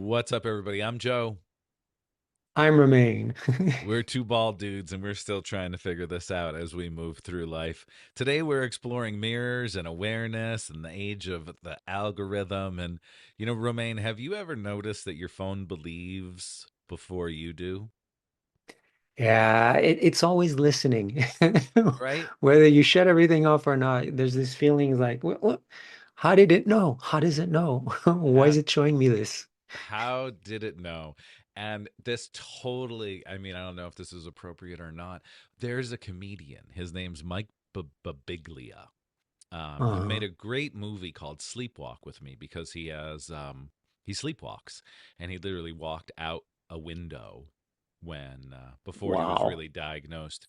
What's up, everybody? I'm Joe. I'm Remain. We're two bald dudes, and we're still trying to figure this out as we move through life. Today, we're exploring mirrors and awareness and the age of the algorithm. And, Romaine, have you ever noticed that your phone believes before you do? Yeah, it's always listening. Right? Whether you shut everything off or not, there's this feeling like, what? How did it know? How does it know? Why How, is it showing me this? how did it know? And this totally, I don't know if this is appropriate or not. There's a comedian. His name's Mike Babiglia. He made Uh, a great movie called Sleepwalk with me because he sleepwalks, and he literally walked out a window when before he was wow. really diagnosed.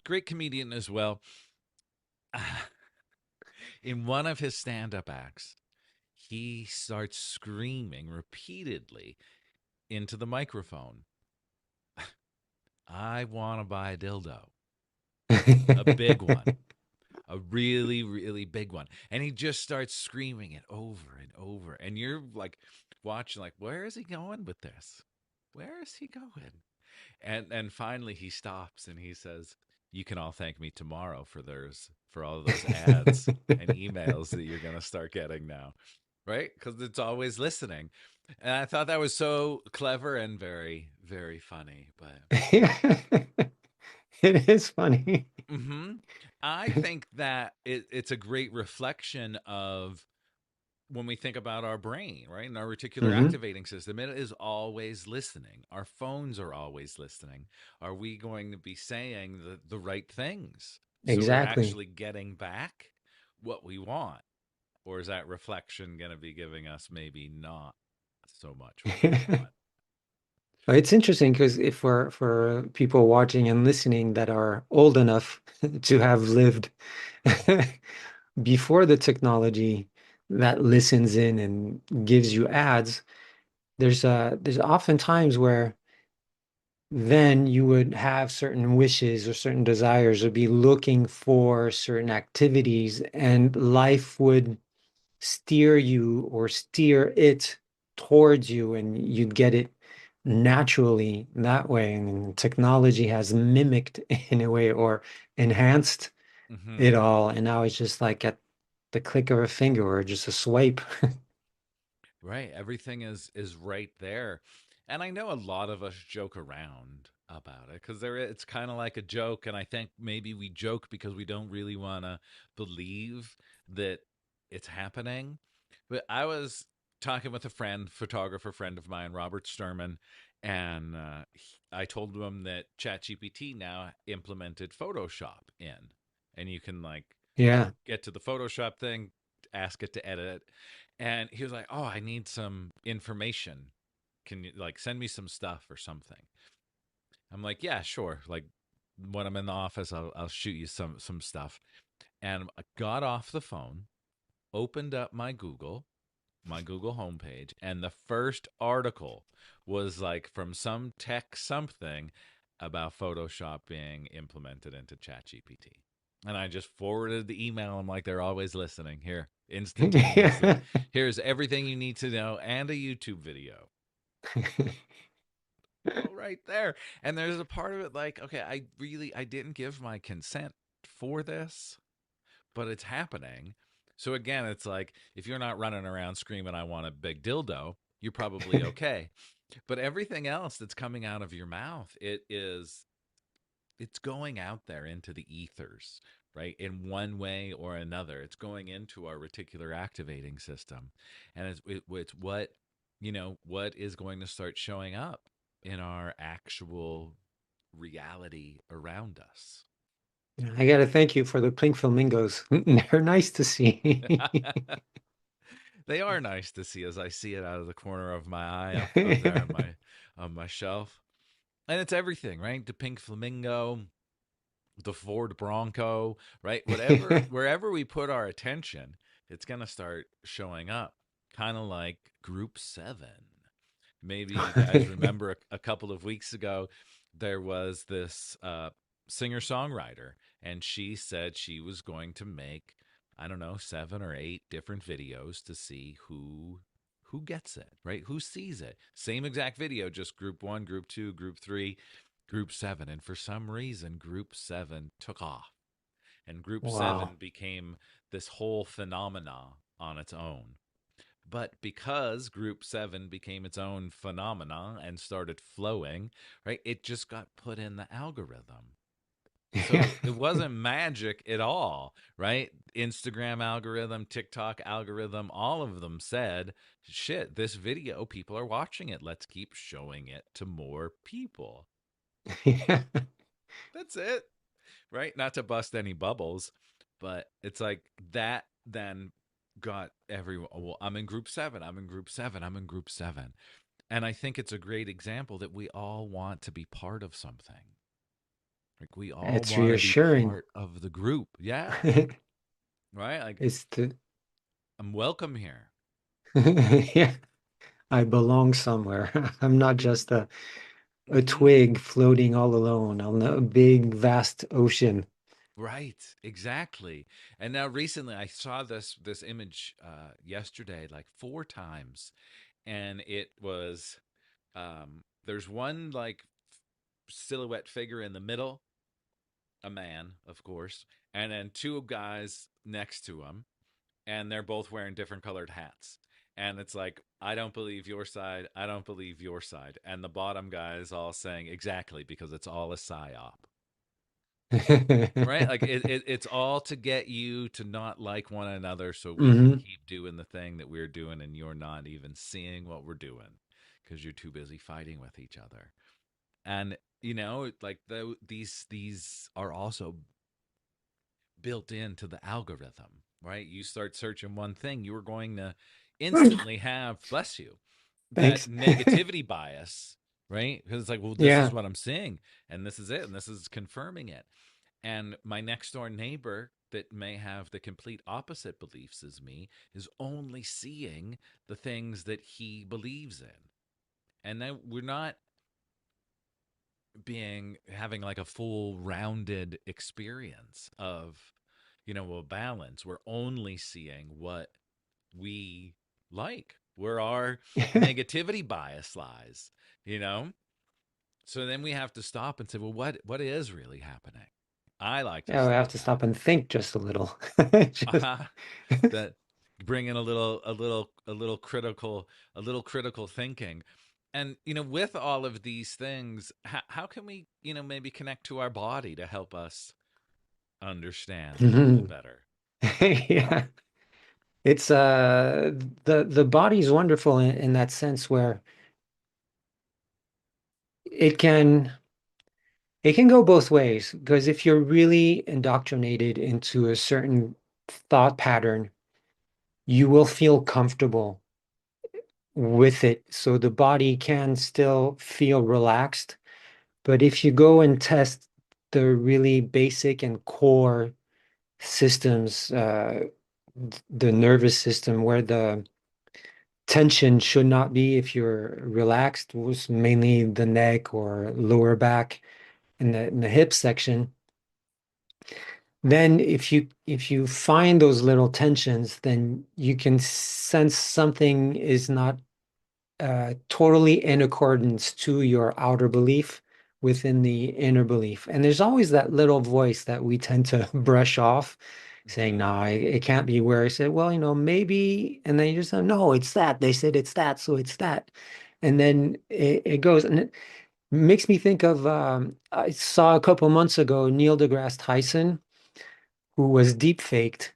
Great comedian as well. In one of his stand-up acts, he starts screaming repeatedly into the microphone, "I want to buy a dildo, a big one." A really, really big one. And he just starts screaming it over and over. And you're like watching, like, where is he going with this? Where is he going? And finally he stops and he says, "You can all thank me tomorrow for all of those ads and emails that you're gonna start getting now." Right? Because it's always listening. And I thought that was so clever and very, very funny. But It is funny. hmm I think that it's a great reflection of when we think about our brain, right? And our reticular Hmm. activating system, it is always listening. Our phones are always listening. Are we going to be saying the right things? So we're Exactly. actually getting back what we want? Or is that reflection going to be giving us maybe not so much what we want? It's interesting because if for people watching and listening that are old enough to have lived before the technology that listens in and gives you ads, there's often times where then you would have certain wishes or certain desires or be looking for certain activities, and life would steer you or steer it towards you, and you'd get it naturally that way. And technology has mimicked in a way or enhanced it Hmm. all, and now it's just like at the click of a finger or just a swipe. Right. Everything is right there. And I know a lot of us joke around about it because it's kind of like a joke. And I think maybe we joke because we don't really want to believe that it's happening. But I was talking with a friend, photographer friend of mine, Robert Sturman, and I told him that ChatGPT now implemented Photoshop in, and you can like Yeah. get to the Photoshop thing, ask it to edit it. And he was like, "Oh, I need some information. Can you like send me some stuff or something?" I'm like, "Yeah, sure. Like when I'm in the office, I'll shoot you some stuff." And I got off the phone, opened up my Google homepage, and the first article was like from some tech something about Photoshop being implemented into ChatGPT. And I just forwarded the email. I'm like, they're always listening here instantaneously. Here's everything you need to know and a YouTube video. All right there. And there's a part of it like, okay, I didn't give my consent for this, but it's happening. So again, it's like if you're not running around screaming, "I want a big dildo," you're probably okay. But everything else that's coming out of your mouth, it's going out there into the ethers, right? In one way or another, it's going into our reticular activating system, and it's what what is going to start showing up in our actual reality around us. I gotta thank you for the pink flamingos. They're nice to see. They are nice to see as I see it out of the corner of my eye up there on my shelf. And it's everything, right? The pink flamingo, the Ford Bronco, right? Whatever wherever we put our attention, it's gonna start showing up. Kind of like group seven. Maybe you guys remember a couple of weeks ago, there was this singer songwriter, and she said she was going to make, I don't know, 7 or 8 different videos to see Who gets it, right? Who sees it? Same exact video, just group one, group two, group three, group seven. And for some reason, group seven took off. And group Wow. seven became this whole phenomena on its own. But because group seven became its own phenomena and started flowing, right, it just got put in the algorithm. So it wasn't magic at all, right? Instagram algorithm, TikTok algorithm, all of them said, shit, this video, people are watching it. Let's keep showing it to more people. Yeah. That's it, right? Not to bust any bubbles, but it's like that then got everyone. Well, I'm in group seven. I'm in group seven. I'm in group seven. And I think it's a great example that we all want to be part of something. Like we all It's want to be reassuring. part of the group. Yeah. Right? Like It's the I'm welcome here. yeah, I belong somewhere. I'm not just a Mm-hmm. twig floating all alone on a big, vast ocean. Right, exactly. And now recently I saw this image yesterday like four times, and it was there's one like silhouette figure in the middle, a man, of course, and then two guys next to him, and they're both wearing different colored hats. And it's like, I don't believe your side, I don't believe your side. And the bottom guy is all saying exactly because it's all a psyop. Right? Like it's all to get you to not like one another so we can Hmm. keep doing the thing that we're doing and you're not even seeing what we're doing because you're too busy fighting with each other. And like these are also built into the algorithm, right? You start searching one thing, you are going to instantly have, bless you, that Thanks. negativity bias, right? Because it's like, well, this is Yeah. what I'm seeing, and this is it, and this is confirming it. And my next door neighbor that may have the complete opposite beliefs as me is only seeing the things that he believes in. And then we're not being having like a full rounded experience of a balance. We're only seeing what we like, where our negativity bias lies, you know so then we have to stop and say, well, what is really happening? I like to Yeah, we have step to back. stop and think just a little. Just uh that bring in a little critical thinking. And with all of these things, how can we maybe connect to our body to help us understand a little bit Mhm. better? Yeah. It's the body's wonderful in that sense where it can it can go both ways because if you're really indoctrinated into a certain thought pattern, you will feel comfortable with it. So the body can still feel relaxed. But if you go and test the really basic and core systems, the nervous system where the tension should not be if you're relaxed, was mainly the neck or lower back in the hip section. Then if you find those little tensions, then you can sense something is not totally in accordance to your outer belief within the inner belief. And there's always that little voice that we tend to brush off, saying, Hmm. no, it can't be where I said, well, maybe. And then you just say, no, it's that. They said it's that, so it's that. And then it goes. And it makes me think of, I saw a couple months ago Neil deGrasse Tyson, who was deep faked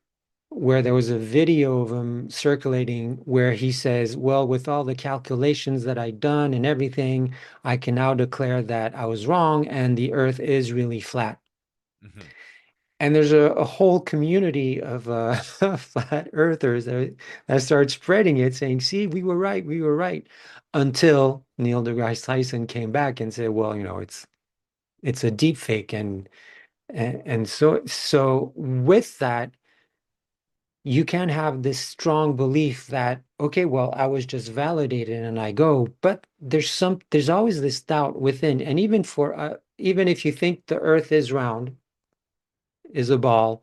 where there was a video of him circulating where he says, well, with all the calculations that I've done and everything, I can now declare that I was wrong and the earth is really flat. Hmm. And there's a whole community of flat earthers that start spreading it, saying, see, we were right. Until Neil deGrasse Tyson came back and said, well, it's a deep fake. And so with that, you can have this strong belief that, okay, well, I was just validated and I go, but there's always this doubt within. And even if you think the earth is round, is a ball,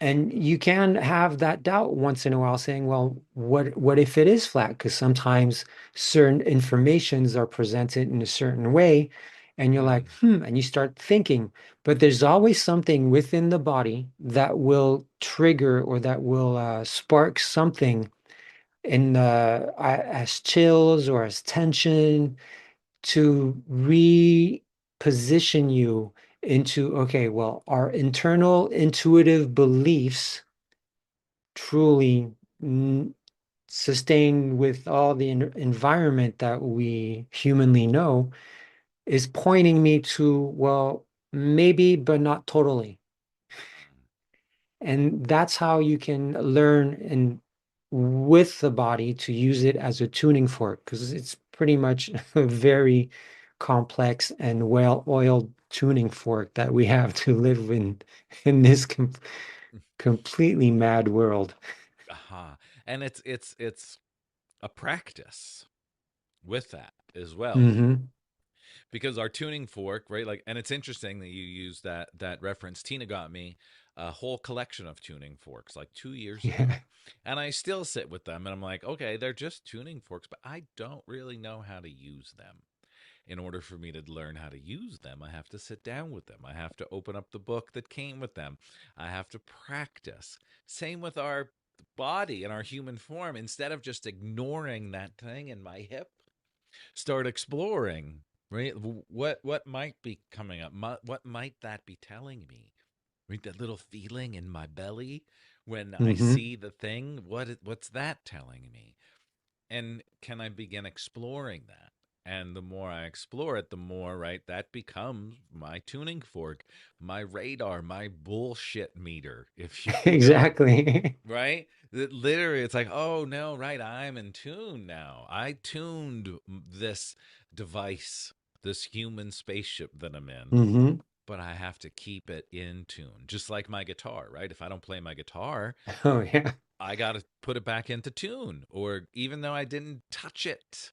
And you can have that doubt once in a while saying, well, what if it is flat? Because sometimes certain informations are presented in a certain way, and you're like, Mm, and you start thinking. But there's always something within the body that will trigger or that will spark something in as chills or as tension to reposition you into, okay, well, our internal intuitive beliefs truly sustained with all the environment that we humanly know is pointing me to, well, maybe, but not totally. mm, And that's how you can learn and with the body to use it as a tuning fork, because it's pretty much a very complex and well-oiled tuning fork that we have to live in this mm. completely mad world. Aha. And it's a practice with that as well. Hmm. Because our tuning fork, right? Like, and it's interesting that you use that reference. Tina got me a whole collection of tuning forks like 2 years ago, Yeah. and I still sit with them, and I'm like, okay, they're just tuning forks, but I don't really know how to use them. In order for me to learn how to use them, I have to sit down with them. I have to open up the book that came with them. I have to practice. Same with our body and our human form. Instead of just ignoring that thing in my hip, start exploring, right? What might be coming up? What might that be telling me? Right, that little feeling in my belly when I Hmm. see the thing. What's that telling me? And can I begin exploring that? And the more I explore it, the more, right, that becomes my tuning fork, my radar, my bullshit meter, if you will. Exactly. Right? That literally, it's like, oh no, right? I'm in tune now. I tuned this device, this human spaceship that I'm in, Hmm. but I have to keep it in tune. Just like my guitar, right? If I don't play my guitar, Oh, yeah, I got to put it back into tune. Or even though I didn't touch it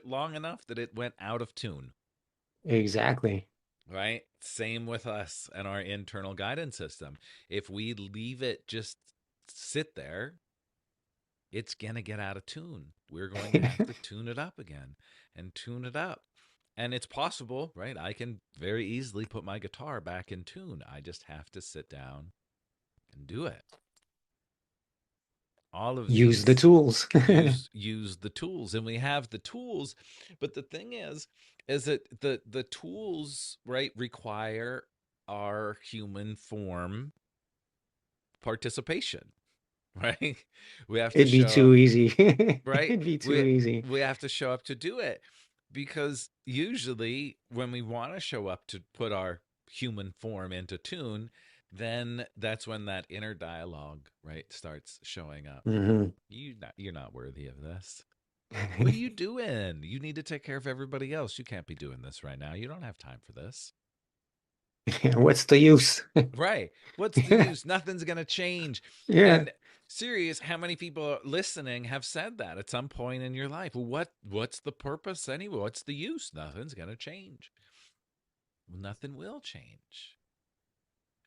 long enough that it went out of tune. exactly. Right? Same with us and our internal guidance system. If we leave it just sit there, it's going to get out of tune. We're going to have to tune it up again and tune it up. And it's possible, right? I can very easily put my guitar back in tune. I just have to sit down and do it. All of Use the these tools. use the tools, and we have the tools, but the thing is that the tools, right, require our human form participation, right? We have to It'd be show too up, easy. right? It'd be too We easy. we have to show up to do it, because usually when we want to show up to put our human form into tune, then that's when that inner dialogue, right, starts showing up. Hmm. You're not worthy of this. What are you doing? You need to take care of everybody else. You can't be doing this right now. You don't have time for this. What's the use? Right. What's the use? Nothing's going to change. Yeah, And serious, how many people listening have said that at some point in your life? What's the purpose anyway? What's the use? Nothing's going to change. Well, nothing will change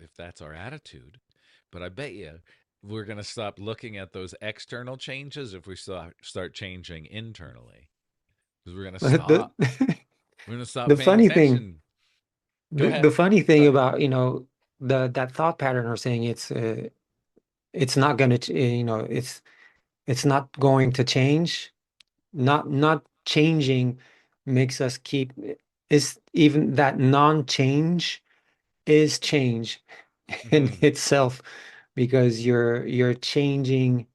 if that's our attitude. But I bet you we're going to stop looking at those external changes if we start changing internally. Because we're going to but the stop. We're going to stop the paying funny thing, attention. Go the ahead. funny thing Sorry. about, the that thought pattern or saying it's not gonna, it's not going to change. Not changing makes us keep is even that non-change is change in Hmm. itself because you're changing.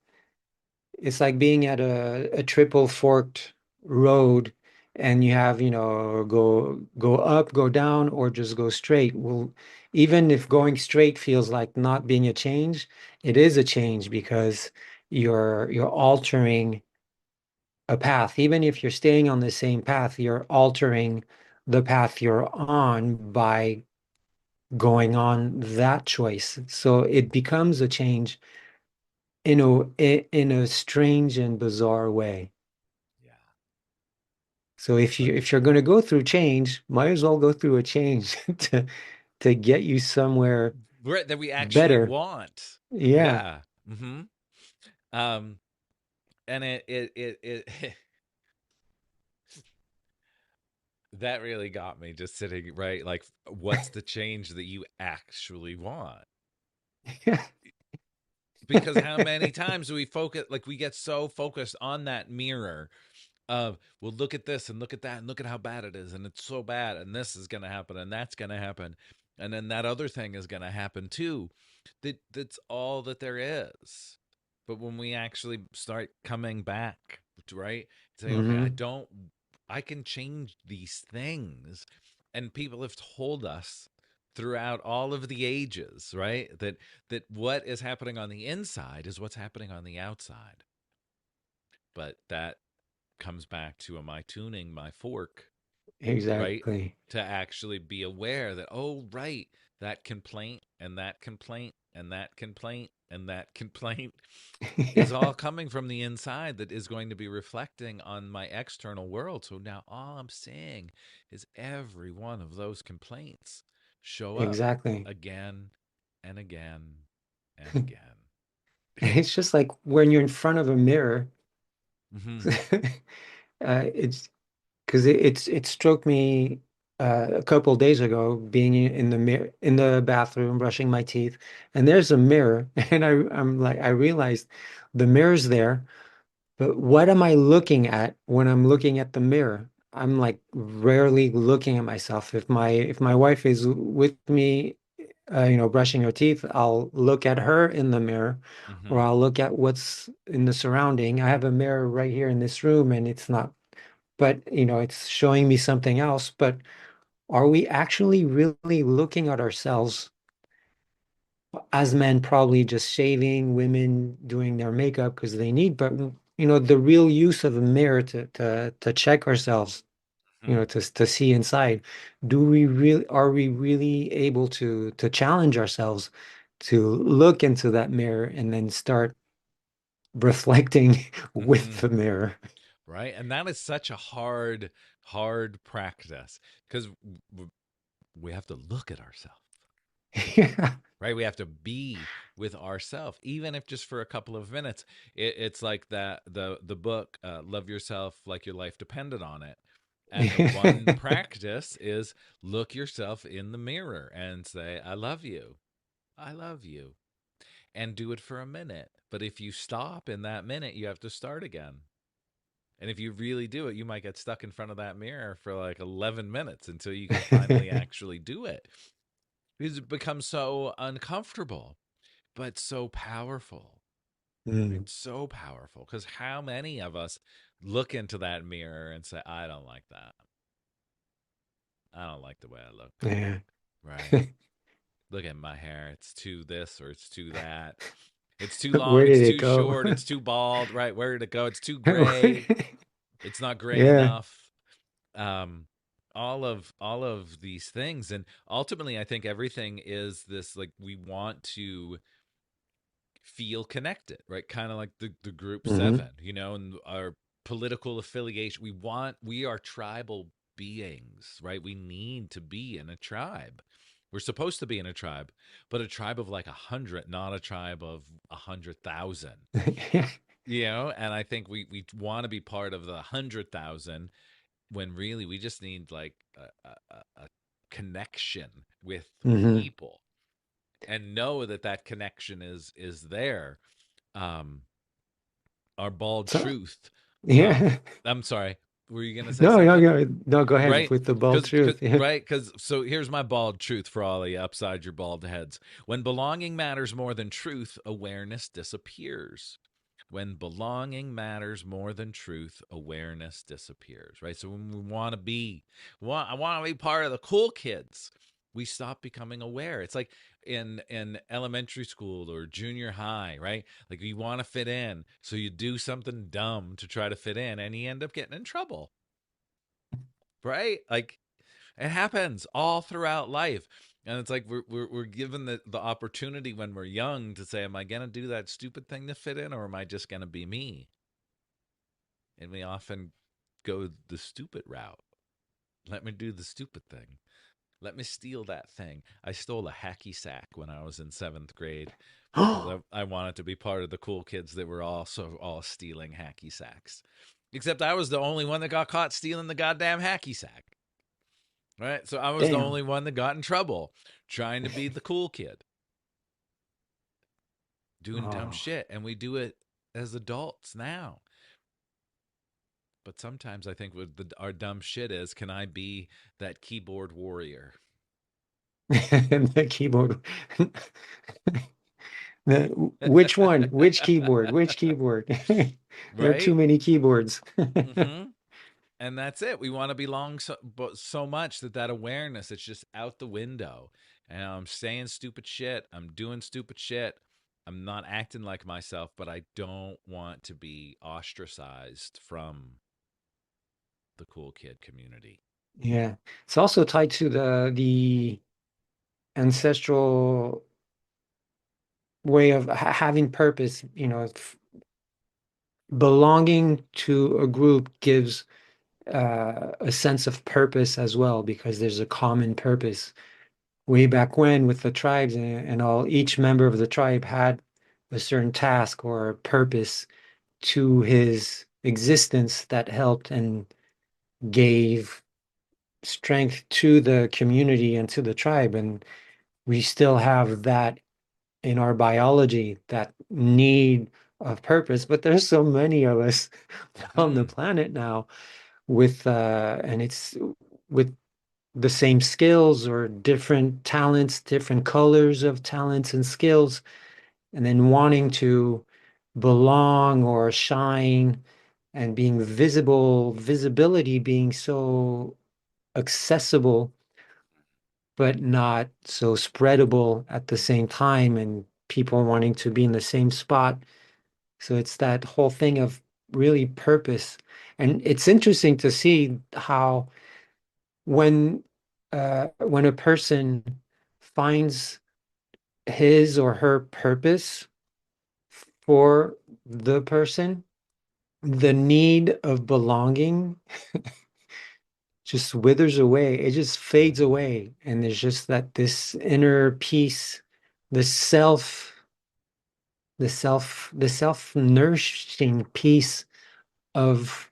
It's like being at a triple forked road and you have, go up, go down, or just go straight. Well, even if going straight feels like not being a change, it is a change because you're altering a path. Even if you're staying on the same path, you're altering the path you're on by going on that choice. So it becomes a change in a strange and bizarre way. Yeah. So if But you're going to go through change, might as well go through a change to get you somewhere that we actually better. want. Yeah, Yeah. Mm-hmm. Um, and it that really got me just sitting right. Like, what's the change that you actually want? Because how many times do we focus, like, we get so focused on that mirror of, well, look at this and look at that and look at how bad it is and it's so bad and this is going to happen and that's going to happen and then that other thing is going to happen too. That's all that there is. But when we actually start coming back, right, say, okay, hmm I can change these things. And people have told us throughout all of the ages, right, that what is happening on the inside is what's happening on the outside. But that comes back to, am I tuning my fork, right? exactly. To actually be aware that, oh, right, that complaint and that complaint and that complaint and that complaint is all coming from the inside, that is going to be reflecting on my external world. So now all I'm seeing is every one of those complaints show up Exactly. again and again and again. It's just like when you're in front of a mirror, Hmm. it's because it struck me a couple days ago being in the mirror in the bathroom brushing my teeth, and there's a mirror, and I'm like I realized the mirror's there, but what am I looking at when I'm looking at the mirror? I'm like rarely looking at myself. If my wife is with me, brushing her teeth, I'll look at her in the mirror, or Hmm. I'll look at what's in the surrounding. I have a mirror right here in this room, and it's not, but it's showing me something else. But are we actually really looking at ourselves as men, probably just shaving, women doing their makeup because they need, but the real use of a mirror to check ourselves, Hmm. to see inside. Are we really able to challenge ourselves to look into that mirror and then start reflecting with Hmm. the mirror? Right. And that is such a hard practice because we have to look at ourselves, Yeah. right? We have to be with ourselves, even if just for a couple of minutes. It's like that the book, Love Yourself Like Your Life Depended on It. And the one practice is look yourself in the mirror and say, I love you. I love you. And do it for a minute. But if you stop in that minute, you have to start again. And if you really do it, you might get stuck in front of that mirror for like 11 minutes until you can finally actually do it. Because it becomes so uncomfortable, but so powerful. Mm, It's so powerful. Because how many of us look into that mirror and say, I don't like that. I don't like the way I look. yeah. Right. Look at my hair. It's too this or it's too that. It's too Where long. It's did it too go? short. It's too bald. Right. Where did it go? It's too gray. It's not gray Yeah. enough. um all of these things, and ultimately I think everything is this, like, we want to feel connected, right? Kind of like the group hmm seven, and our political affiliation. We are tribal beings, right? We need to be in a tribe. We're supposed to be in a tribe, but a tribe of like 100, not a tribe of 100,000. And I think we want to be part of the 100,000, when really we just need like a connection with hmm people, and know that that connection is there. um our bald So, truth. yeah. I'm sorry, were you gonna say No, no, something? no, no, go ahead Right. with the bald Because truth. Yeah. right, because so here's my bald truth for all of you upside your bald heads. When belonging matters more than truth, awareness disappears. When belonging matters more than truth, awareness disappears. Right. So when we want to be, I want to be part of the cool kids, we stop becoming aware. It's like in elementary school or junior high, right? Like, you want to fit in, so you do something dumb to try to fit in, and you end up getting in trouble, right? Like, it happens all throughout life. And it's like we're given the opportunity when we're young to say, am I going to do that stupid thing to fit in, or am I just going to be me? And we often go the stupid route. Let me do the stupid thing. Let me steal that thing. I stole a hacky sack when I was in seventh grade because I wanted to be part of the cool kids that were also all stealing hacky sacks. Except I was the only one that got caught stealing the goddamn hacky sack. Right? So I was the Damn. only one that got in trouble trying to be the cool kid, doing dumb Oh. shit. And we do it as adults now. But sometimes I think what our dumb shit is, can I be that keyboard warrior? The keyboard. Which one? Which keyboard? Which keyboard? There are too Right? many keyboards. Mm-hmm. And that's it. We want to belong so much that awareness, it's just out the window. And I'm saying stupid shit. I'm doing stupid shit. I'm not acting like myself, but I don't want to be ostracized from the cool kid community. Yeah. It's also tied to the ancestral way of having purpose. Belonging to a group gives a sense of purpose as well because there's a common purpose. Way back when with the tribes and all, each member of the tribe had a certain task or purpose to his existence that helped and gave strength to the community and to the tribe. And we still have that in our biology, that need of purpose. But there's so many of us on the Hmm. planet now and it's with the same skills or different talents, different colors of talents and skills, and then wanting to belong or shine and being visible, visibility being so accessible, but not so spreadable at the same time, and people wanting to be in the same spot. So it's that whole thing of really purpose. And it's interesting to see how when when a person finds his or her purpose for the person, the need of belonging just withers away. It just fades Hmm. away. And there's just that this inner peace, the self, the self-nourishing peace of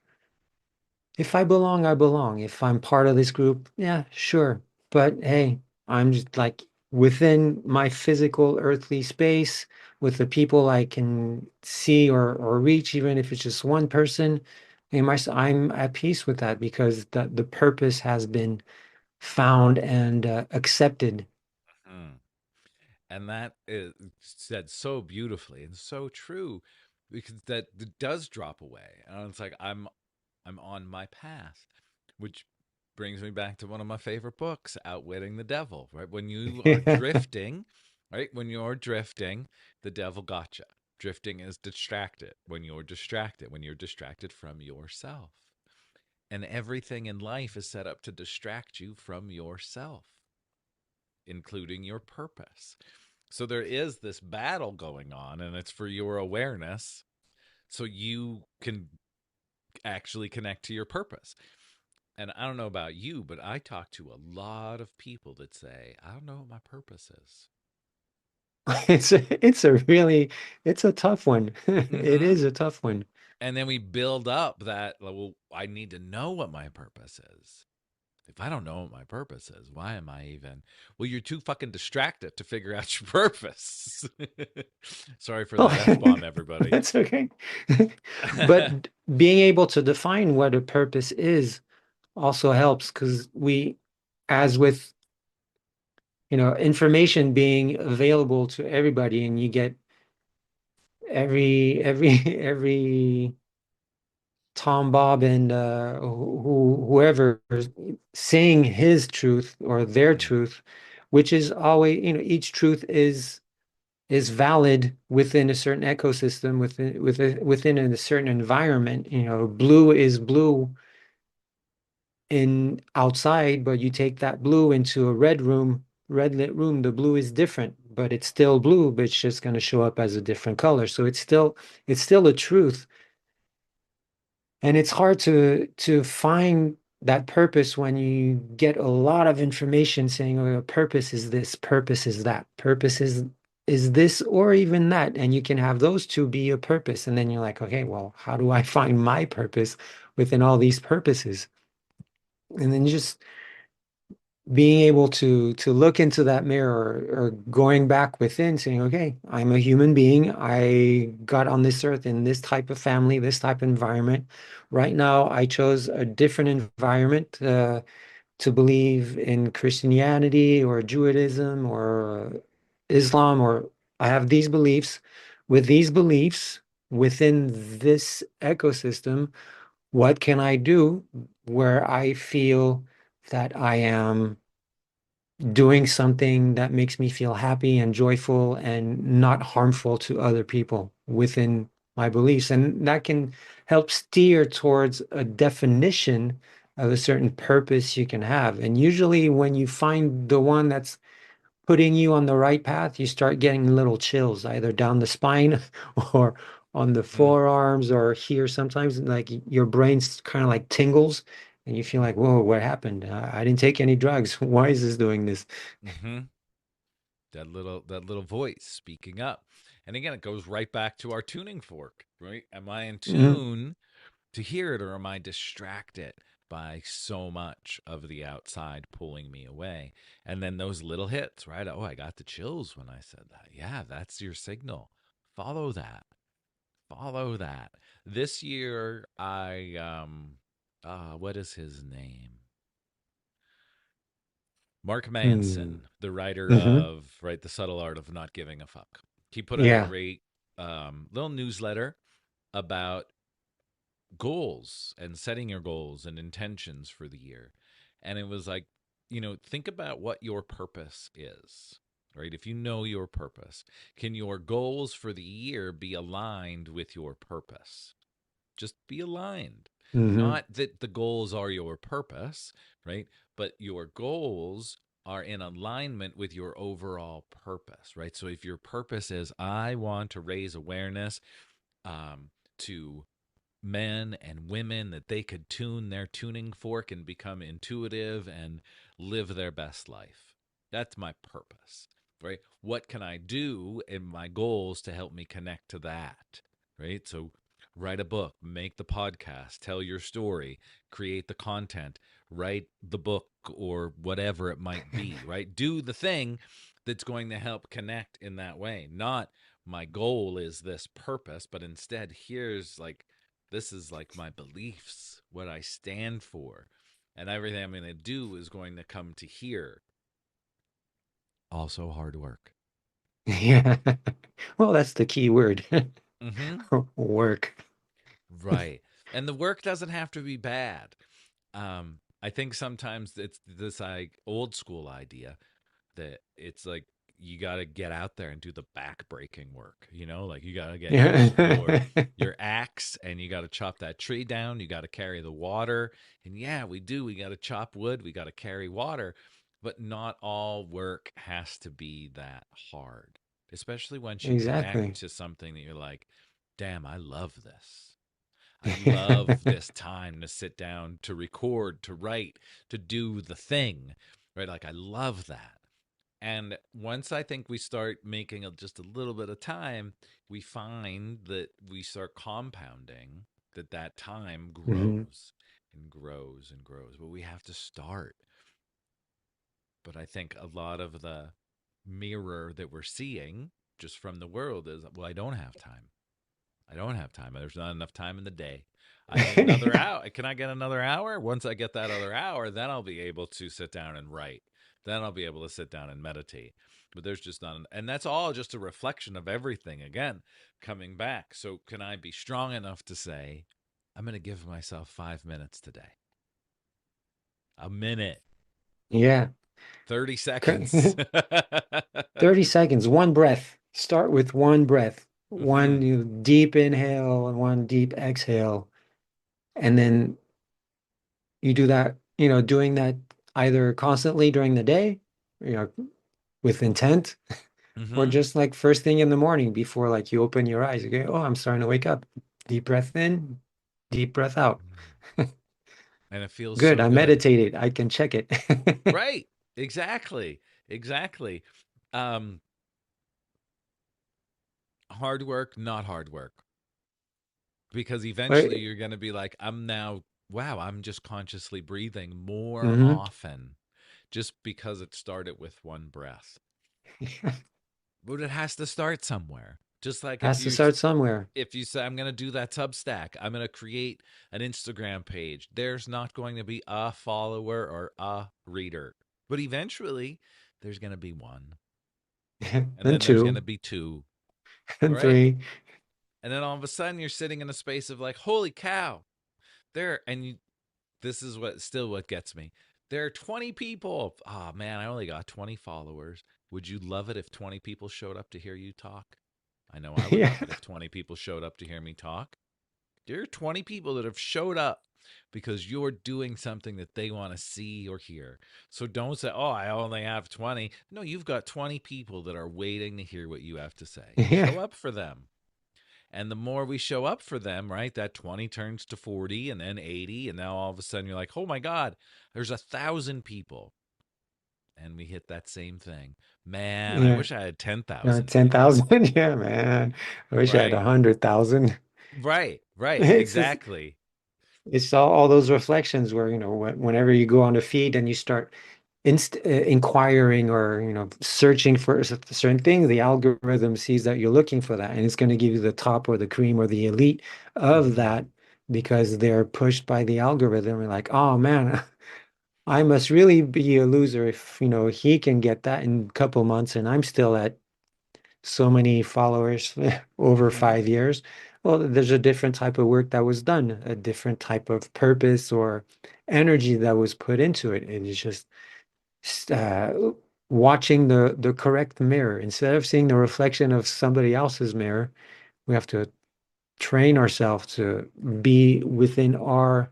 if I belong, I belong. If I'm part of this group, yeah, sure. But hey, I'm just like within my physical earthly space with the people I can see or reach, even if it's just one person. I'm at peace with that because the purpose has been found and accepted. Hmm. And that is said so beautifully and so true because that it does drop away. And it's like I'm on my path, which brings me back to one of my favorite books, Outwitting the Devil, right? When you are drifting, right? When you're drifting, the devil gotcha. Drifting is distracted. When you're distracted from yourself. And everything in life is set up to distract you from yourself, including your purpose. So there is this battle going on, and it's for your awareness so you can actually connect to your purpose. And I don't know about you, but I talk to a lot of people that say, I don't know what my purpose is. It's a really it's a tough one. It Mm-hmm. is a tough one. And then we build up that, well, I need to know what my purpose is. If I don't know what my purpose is, why am I even? Well, you're too fucking distracted to figure out your purpose. Sorry for Oh, that F bomb, everybody. that's okay. But being able to define what a purpose is also helps because as with, information being available to everybody and you get every Tom, Bob, and whoever saying his truth or their Mm-hmm. truth, which is always, each truth is valid within a certain ecosystem, within a certain environment. Blue is blue in outside, but you take that blue into a red lit room, the blue is different, but it's still blue, but it's just going to show up as a different color. So it's still a truth. And it's hard to find. that purpose, when you get a lot of information saying, oh, purpose is this, purpose is that, purpose is this or even that, and you can have those two be your purpose. And then you're like, okay, well, how do I find my purpose within all these purposes? And then just being able to look into that mirror, or going back within saying, okay, I'm a human being. I got on this earth in this type of family, this type of environment. Right now, I chose a different environment to believe in Christianity or Judaism or Islam, or I have these beliefs. With these beliefs within this ecosystem, what can I do where I feel that I am doing something that makes me feel happy and joyful and not harmful to other people within my beliefs? And that can help steer towards a definition of a certain purpose you can have. And usually, when you find the one that's putting you on the right path, you start getting little chills either down the spine or on the Mm, forearms or here. Sometimes, like your brain's kind of like tingles and you feel like, whoa, what happened? I didn't take any drugs. Why is this doing this? mm-hmm. That little voice speaking up. And again, it goes right back to our tuning fork, right? Am I in Mhm. tune to hear it, or am I distracted by so much of the outside pulling me away? And then those little hits, right? Oh, I got the chills when I said that. Yeah, that's your signal. Follow that. Follow that. This year, what is his name? Mark Hmm. Manson, the writer Hmm. of right The Subtle Art of Not Giving a Fuck. He put out a Yeah. great little newsletter about goals and setting your goals and intentions for the year. And it was like, think about what your purpose is, right? If you know your purpose, can your goals for the year be aligned with your purpose? Just be aligned. Hmm. Not that the goals are your purpose, right? But your goals are in alignment with your overall purpose, right? So if your purpose is, I want to raise awareness to men and women that they could tune their tuning fork and become intuitive and live their best life. That's my purpose, right? What can I do in my goals to help me connect to that, right? So write a book, make the podcast, tell your story, create the content, write the book or whatever it might be, right? Do the thing that's going to help connect in that way. Not my goal is this purpose, but instead here's like this is like my beliefs, what I stand for, and everything I'm going to do is going to come to here. Also hard work. Yeah. Well, that's the key word. Mm-hmm. Work. Right. And the work doesn't have to be bad. I think sometimes it's this like old school idea that it's like you got to get out there and do the back breaking work, like you got to get Yeah. your axe and you got to chop that tree down, you got to carry the water. And yeah, we got to chop wood, we got to carry water, but not all work has to be that hard, especially once you connect Exactly. to something that you're like, damn, I love this. I love this time to sit down, to record, to write, to do the thing, right? Like, I love that. And once I think we start making just a little bit of time, we find that we start compounding, that time Hmm. grows and grows and grows. But we have to start. But I think a lot of the mirror that we're seeing just from the world is, well, I don't have time. I don't have time. There's not enough time in the day. I need another hour. Can I get another hour? Once I get that other hour, then I'll be able to sit down and write. Then I'll be able to sit down and meditate. But there's just not, and that's all just a reflection of everything. Again, coming back. So can I be strong enough to say, I'm going to give myself 5 minutes today? A minute, Yeah. 30 seconds. 30 seconds, one breath. Start with one breath, Mm-hmm. one deep inhale and one deep exhale. And then you do that, doing that either constantly during the day, you know, with intent, or Mm-hmm. just like first thing in the morning before like you open your eyes. You go, oh, I'm starting to wake up. Deep breath in, deep breath out. and it feels Good. so I good. meditated. I can check it. Right. Exactly. Exactly. Um, hard work, not hard work. Because eventually Right. you're going to be like, I'm now, wow, I'm just consciously breathing more Mm-hmm. often just because it started with one breath. But it has to start somewhere. Just like Has to start somewhere. if you say I'm going to do that Substack, I'm going to create an Instagram page. There's not going to be a follower or a reader. But eventually there's going to be one. And Then then there's going to two, be two, and right? three. And then all of a sudden you're sitting in a space of like, holy cow, there and you this is what still what gets me. There are 20 people. Oh man, I only got 20 followers. Would you love it if 20 people showed up to hear you talk? I know I would Yeah. love it if 20 people showed up to hear me talk. There are 20 people that have showed up because you're doing something that they want to see or hear. So don't say, "Oh, I only have 20." No, you've got 20 people that are waiting to hear what you have to say. Yeah. Show up for them. And the more we show up for them, right, that 20 turns to 40 and then 80. And now all of a sudden you're like, oh my God, there's 1,000 people. And we hit that same thing. Man, I Yeah. wish I had 10,000 people. 10,000. Yeah, man. I wish I had Right. 100,000. Right. Right. It's just, Exactly. it's all those reflections where, whenever you go on the feed and you start inquiring or, searching for certain things, the algorithm sees that you're looking for that and it's going to give you the top or the cream or the elite of Hmm. that because they're pushed by the algorithm. And like, oh man, I must really be a loser if, he can get that in a couple months and I'm still at so many followers over Hmm. 5 years. Well, there's a different type of work that was done, a different type of purpose or energy that was put into it. It is just uh, watching the correct mirror instead of seeing the reflection of somebody else's mirror. We have to train ourselves to be within our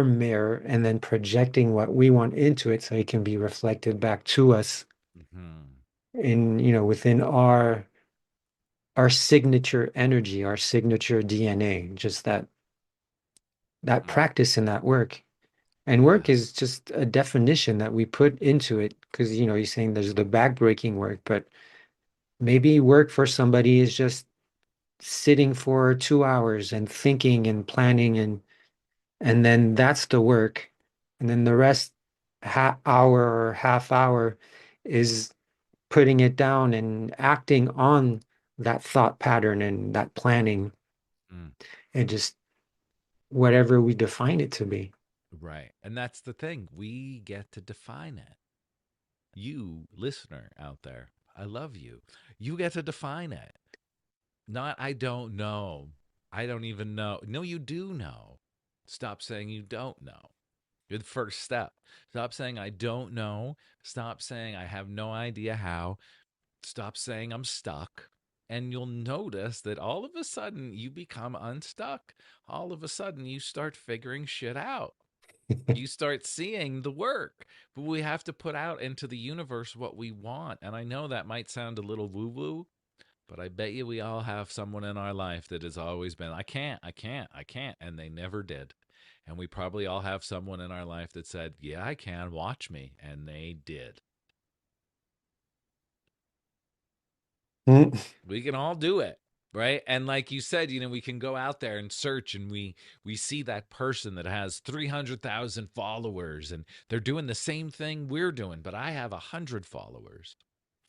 mirror and then projecting what we want into it so it can be reflected back to us Hmm. in within our signature energy, our signature DNA, just that Mm. practice and that work. And work Yes. is just a definition that we put into it because you're saying there's the backbreaking work, but maybe work for somebody is just sitting for 2 hours and thinking and planning and then that's the work. And then the rest hour or half hour is putting it down and acting on that thought pattern and that planning Mm. and just whatever we define it to be. Right. And that's the thing. We get to define it. You, listener out there, I love you. You get to define it. Not, I don't know. I don't even know. No, you do know. Stop saying you don't know. You're the first step. Stop saying I don't know. Stop saying I have no idea how. Stop saying I'm stuck. And you'll notice that all of a sudden you become unstuck. All of a sudden you start figuring shit out. You start seeing the work. But we have to put out into the universe what we want. And I know that might sound a little woo woo, but I bet you we all have someone in our life that has always been, I can't, I can't, I can't. And they never did. And we probably all have someone in our life that said, yeah, I can, watch me. And they did. Mm. We can all do it. Right. And like you said, we can go out there and search and we see that person that has 300,000 followers and they're doing the same thing we're doing, but I have 100 followers.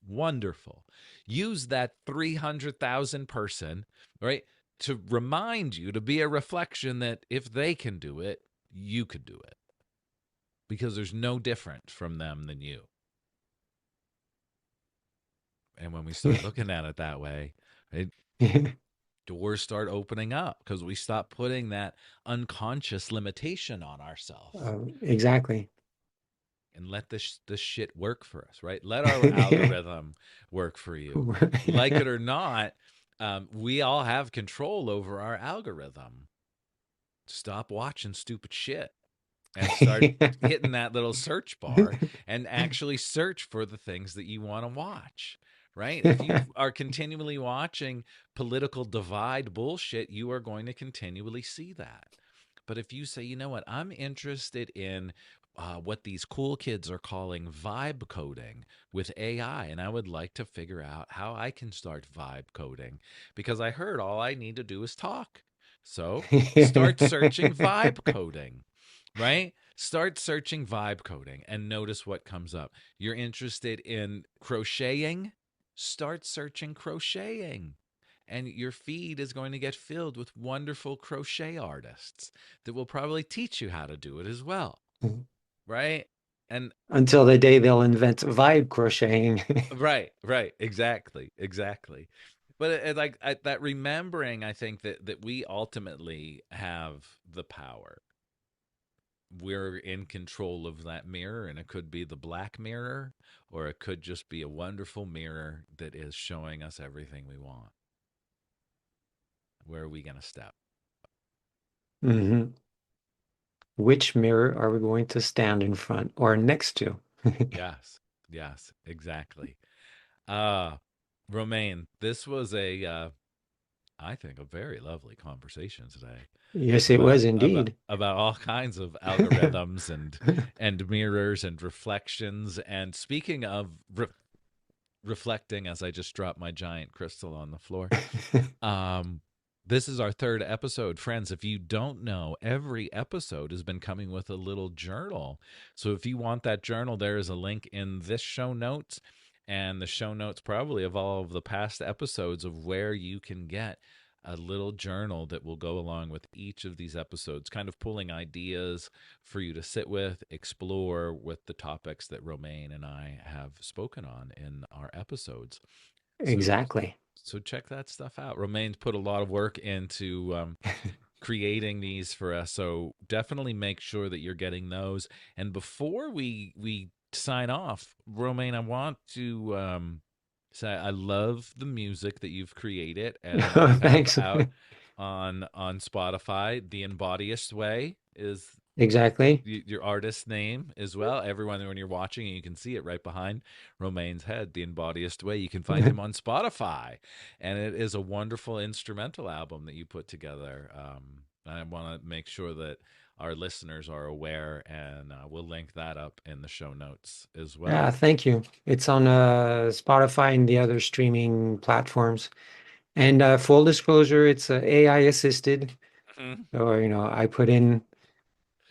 Wonderful. Use that 300,000 person, right, to remind you to be a reflection that if they can do it, you could do it because there's no different from them than you. And when we start looking at it that way, right, doors start opening up because we stop putting that unconscious limitation on ourselves Exactly. and let this shit work for us, right? Let our algorithm work for you. Like it or not, we all have control over our algorithm. Stop watching stupid shit and start hitting that little search bar and actually search for the things that you want to watch. Right? If you are continually watching political divide bullshit, you are going to continually see that. But if you say, you know what, I'm interested in what these cool kids are calling vibe coding with AI, and I would like to figure out how I can start vibe coding because I heard all I need to do is talk. So start searching vibe coding, right? Start searching vibe coding and notice what comes up. You're interested in crocheting? Start searching crocheting. And your feed is going to get filled with wonderful crochet artists that will probably teach you how to do it as well, right? And Until the day they'll invent vibe crocheting. right, exactly. But that remembering, I think that we ultimately have the power. We're in control of that mirror, and it could be the black mirror, or it could just be a wonderful mirror that is showing us everything we want. Where are we going to step? hmm Which mirror are we going to stand in front or next to? Yes, yes, exactly. Uh, Romaine, this was I think, a very lovely conversation today Yes, it was indeed. about all kinds of algorithms and mirrors and reflections. And speaking of reflecting, as I just dropped my giant crystal on the floor, um, this is our third episode. Friends, if you don't know, every episode has been coming with a little journal. So if you want that journal, there is a link in this show notes and the show notes probably of all of the past episodes of where you can get a little journal that will go along with each of these episodes, kind of pulling ideas for you to sit with, explore with the topics that Romaine and I have spoken on in our episodes. So Exactly. so check that stuff out. Romaine's put a lot of work into creating these for us. So definitely make sure that you're getting those. And before we sign off, Romaine, I want to say I love the music that you've created and that Oh, you have thanks. out on Spotify. The Embodiest Way is Exactly. your artist name as well. Everyone, when you're watching, you can see it right behind Romaine's head, The Embodiest Way. You can find him on Spotify, and it is a wonderful instrumental album that you put together. I want to make sure that our listeners are aware, and we'll link that up in the show notes as Yeah, well. thank you. It's on Spotify and the other streaming platforms. And full disclosure, it's AI assisted. Mhm. Or, I put in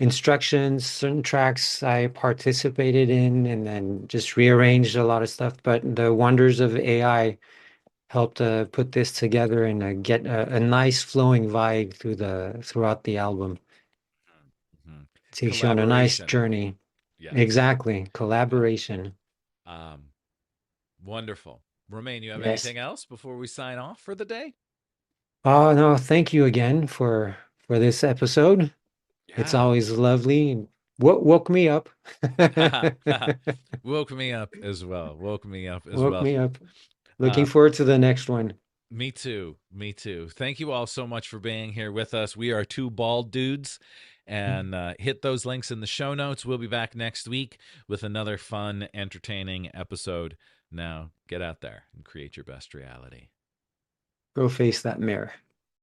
instructions, certain tracks I participated in, and then just rearranged a lot of stuff. But the wonders of AI helped put this together and get a nice flowing vibe throughout the album. Mhm. It takes you on a nice Collaboration, journey. yes, Exactly. yeah, Collaboration. um, wonderful. Romaine, you have Yes. anything else before we sign off for the day? Oh no, thank you again for this episode. It's Yeah. always lovely. Woke me up. Woke me up as well. Woke me up as Woke well. me up. Looking Um, forward to the next one. Me too. Me too. Thank you all so much for being here with us. We are two bald dudes, and hit those links in the show notes. We'll be back next week with another fun, entertaining episode. Now, get out there and create your best reality. Go face that mirror.